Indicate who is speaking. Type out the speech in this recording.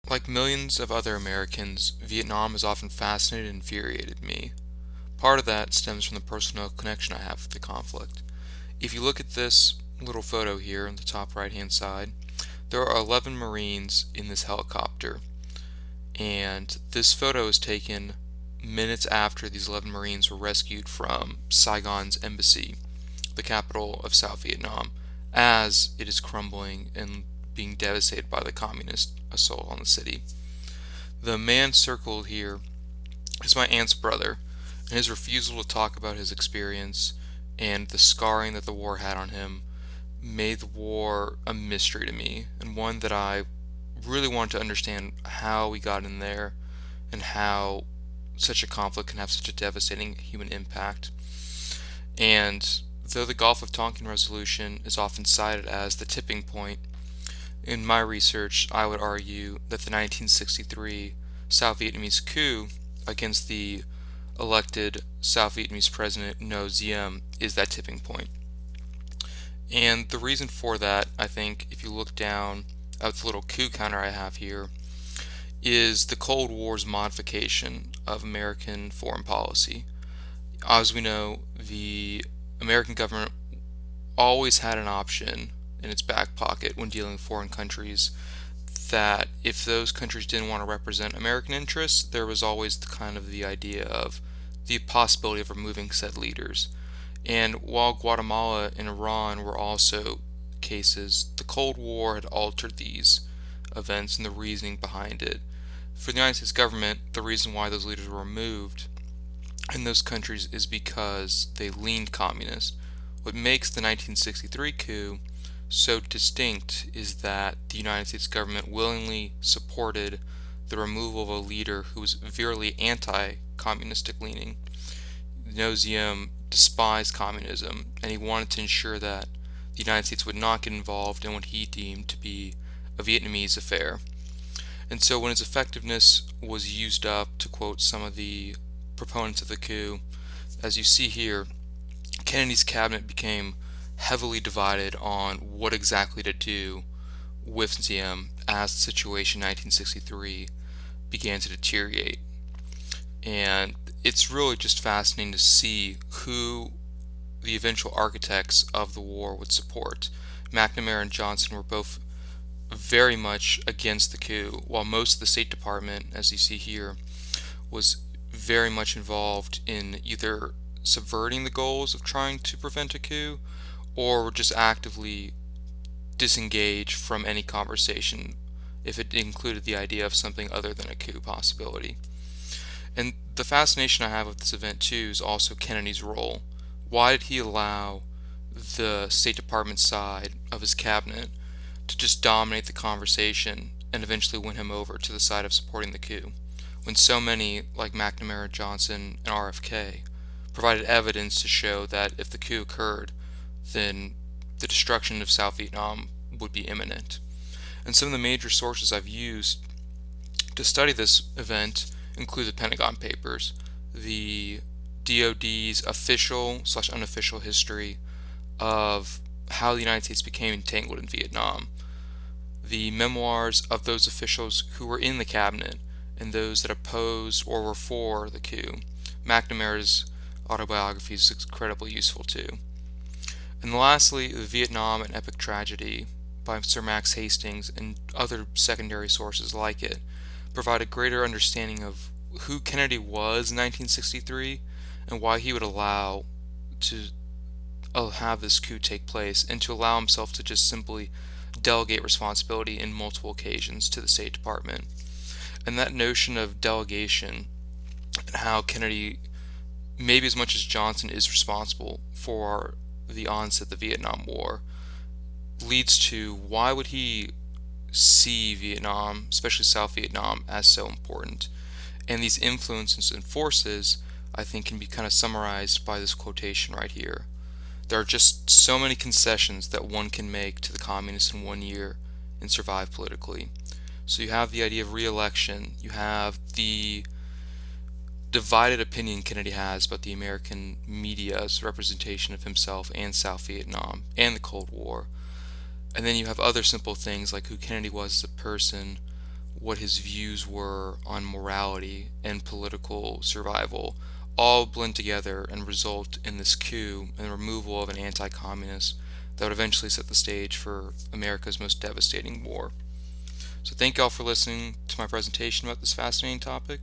Speaker 1: Like millions of other Americans, Vietnam has often fascinated and infuriated me. Part of that stems from the personal connection I have with the conflict. If you look at this little photo here on the top right hand side, there are 11 Marines in this helicopter, and this photo is taken minutes after these 11 Marines were rescued from Saigon's embassy, the capital of South Vietnam, as it is crumbling and being devastated by the communist assault on the city. The man circled here is my aunt's brother, and his refusal to talk about his experience and the scarring that the war had on him made the war a mystery to me, and one that I really wanted to understand how we got in there and how such a conflict can have such a devastating human impact. And though the Gulf of Tonkin resolution is often cited as the tipping point, in my research I would argue that the 1963 South Vietnamese coup against the elected South Vietnamese president Ngo Diem is that tipping point. And the reason for that, I think, if you look down at the little coup counter I have here, is the Cold War's modification of American foreign policy. As we know, the American government always had an option in its back pocket when dealing with foreign countries that if those countries didn't want to represent American interests, there was always the idea of the possibility of removing said leaders. And while Guatemala and Iran were also cases, the Cold War had altered these events and the reasoning behind it. For the United States government, the reason why those leaders were removed in those countries is because they leaned communist. What makes the 1963 coup so distinct is that the United States government willingly supported the removal of a leader who was virulently anti-communistic leaning. Ngo Diem despised communism, and he wanted to ensure that the United States would not get involved in what he deemed to be a Vietnamese affair. And so when its effectiveness was used up, to quote some of the proponents of the coup, as you see here, Kennedy's cabinet became heavily divided on what exactly to do with Diem as the situation in 1963 began to deteriorate. And it's really just fascinating to see who the eventual architects of the war would support. McNamara and Johnson were both very much against the coup, while most of the State Department, as you see here, was very much involved in either subverting the goals of trying to prevent a coup or just actively disengage from any conversation if it included the idea of something other than a coup possibility. And the fascination I have with this event too is also Kennedy's role. Why did he allow the State Department side of his cabinet to just dominate the conversation and eventually win him over to the side of supporting the coup, when so many, like McNamara, Johnson, and RFK, provided evidence to show that if the coup occurred, then the destruction of South Vietnam would be imminent. And some of the major sources I've used to study this event include the Pentagon Papers, the DoD's official/unofficial history of how the United States became entangled in Vietnam, the memoirs of those officials who were in the cabinet and those that opposed or were for the coup. McNamara's autobiography is incredibly useful too. And lastly, The Vietnam An Epic Tragedy by Sir Max Hastings and other secondary sources like it provide a greater understanding of who Kennedy was in 1963 and why he would allow to have this coup take place and to allow himself to just simply delegate responsibility in multiple occasions to the State Department. And that notion of delegation and how Kennedy, maybe as much as Johnson, is responsible for the onset of the Vietnam War, leads to why would he see Vietnam, especially South Vietnam, as so important. And these influences and forces, I think, can be kind of summarized by this quotation right here. There are just so many concessions that one can make to the communists in 1 year and survive politically. So you have the idea of re-election, you have the divided opinion Kennedy has about the American media's representation of himself and South Vietnam and the Cold War. And then you have other simple things like who Kennedy was as a person, what his views were on morality and political survival all blend together and result in this coup and the removal of an anti-communist that would eventually set the stage for America's most devastating war. So thank y'all for listening to my presentation about this fascinating topic.